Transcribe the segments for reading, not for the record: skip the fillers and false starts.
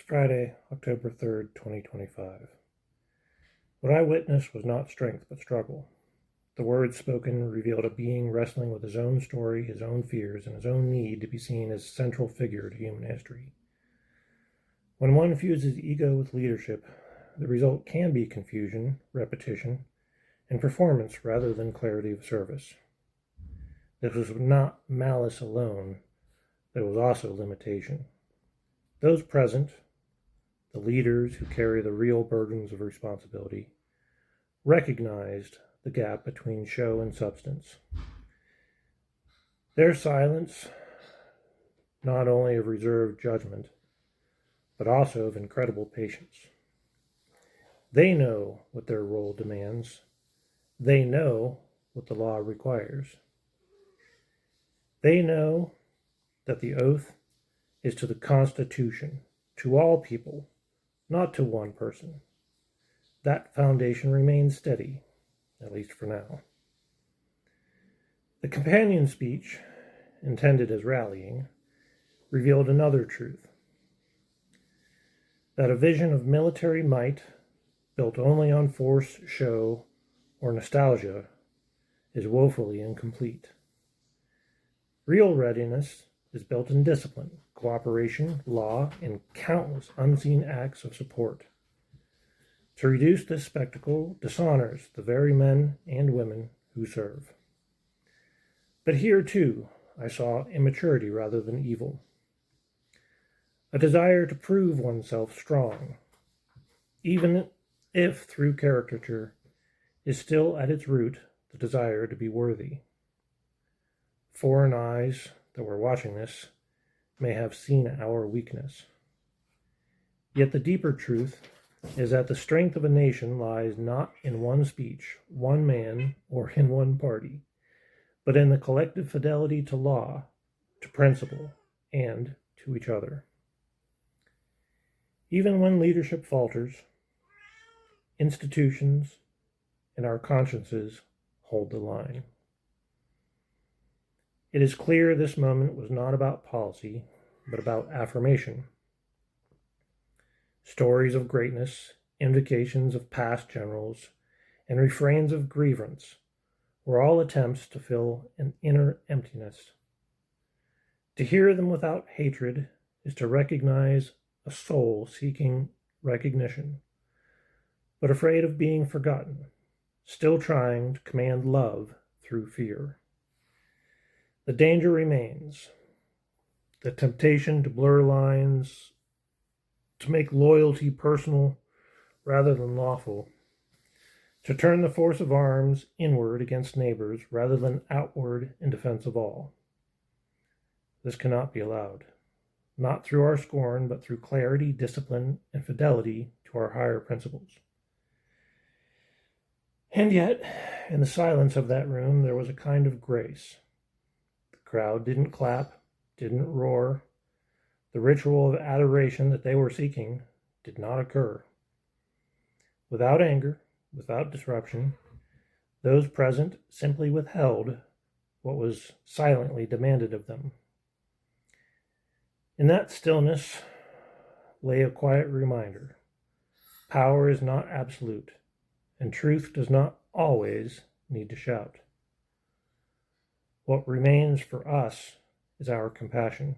Friday, October 3rd, 2025. What I witnessed was not strength, but struggle. The words spoken revealed a being wrestling with his own story, his own fears, and his own need to be seen as a central figure to human history. When one fuses ego with leadership, the result can be confusion, repetition, and performance rather than clarity of service. This was not malice alone, there was also limitation. Those present, the leaders who carry the real burdens of responsibility, recognized the gap between show and substance. Their silence, not only of reserved judgment, but also of incredible patience. They know what their role demands. They know what the law requires. They know that the oath is to the Constitution, to all people, not to one person. That foundation remains steady, at least for now. The companion speech, intended as rallying, revealed another truth. That a vision of military might, built only on force, show, or nostalgia, is woefully incomplete. Real readiness is built in discipline, cooperation, law, and countless unseen acts of support. To reduce this spectacle dishonors the very men and women who serve. But here, too, I saw immaturity rather than evil. A desire to prove oneself strong, even if through caricature, is still at its root the desire to be worthy. Foreign eyes that were watching this may have seen our weakness. Yet the deeper truth is that the strength of a nation lies not in one speech, one man, or in one party, but in the collective fidelity to law, to principle, and to each other. Even when leadership falters, institutions and our consciences hold the line. It is clear this moment was not about policy, but about affirmation. Stories of greatness, invocations of past generals, and refrains of grievance were all attempts to fill an inner emptiness. To hear them without hatred is to recognize a soul seeking recognition, but afraid of being forgotten, still trying to command love through fear. The danger remains. The temptation to blur lines, to make loyalty personal rather than lawful, to turn the force of arms inward against neighbors rather than outward in defense of all. This cannot be allowed, not through our scorn, but through clarity, discipline, and fidelity to our higher principles. And yet, in the silence of that room, there was a kind of grace. The crowd didn't clap, didn't roar. The ritual of adoration that they were seeking did not occur. Without anger, without disruption, those present simply withheld what was silently demanded of them. In that stillness lay a quiet reminder. Power is not absolute, and truth does not always need to shout. What remains for us is our compassion,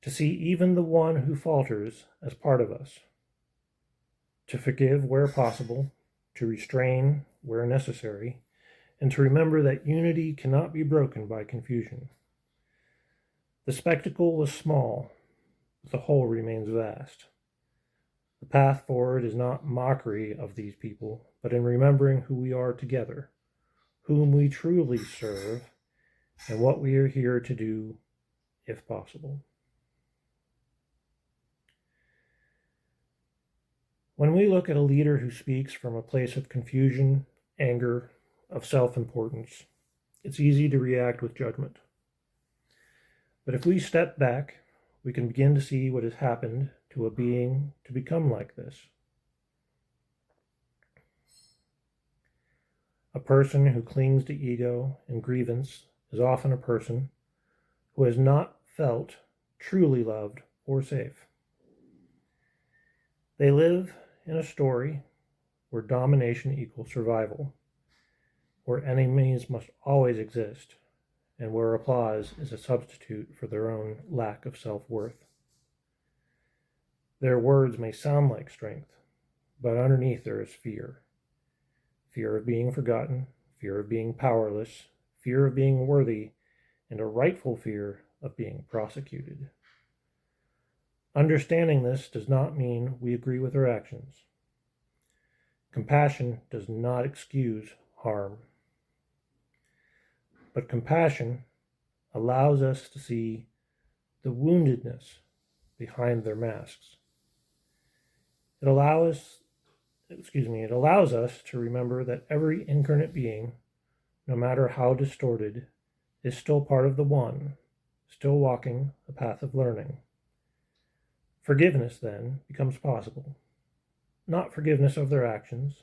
to see even the one who falters as part of us, to forgive where possible, to restrain where necessary, and to remember that unity cannot be broken by confusion. The spectacle was small, but the whole remains vast. The path forward is not mockery of these people, but in remembering who we are together, whom we truly serve, and what we are here to do, if possible. When we look at a leader who speaks from a place of confusion, anger, of self-importance, it's easy to react with judgment. But if we step back, we can begin to see what has happened to a being to become like this. A person who clings to ego and grievance is often a person who has not felt truly loved or safe. They live in a story where domination equals survival, where enemies must always exist, and where applause is a substitute for their own lack of self-worth. Their words may sound like strength, but underneath there is fear. Fear of being forgotten, fear of being powerless, fear of being worthy, and a rightful fear of being prosecuted. Understanding this does not mean we agree with their actions. Compassion does not excuse harm. But compassion allows us to see the woundedness behind their masks. It allows us to remember that every incarnate being, no matter how distorted, is still part of the One, still walking a path of learning. Forgiveness, then, becomes possible. Not forgiveness of their actions,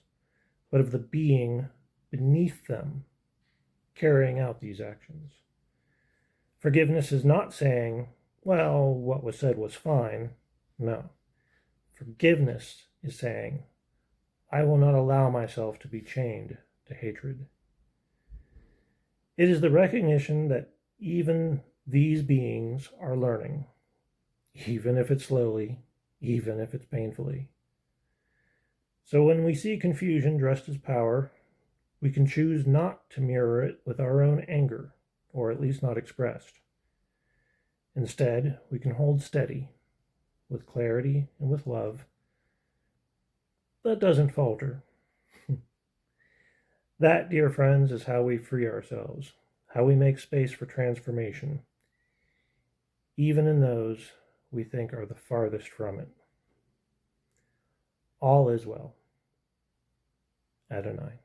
but of the being beneath them, carrying out these actions. Forgiveness is not saying, well, what was said was fine. No. Forgiveness is saying, I will not allow myself to be chained to hatred. It is the recognition that even these beings are learning, even if it's slowly, even if it's painfully. So when we see confusion dressed as power, we can choose not to mirror it with our own anger, or at least not expressed. Instead, we can hold steady, with clarity and with love, that doesn't falter. That, dear friends, is how we free ourselves, how we make space for transformation, even in those we think are the farthest from it. All is well. Adonai.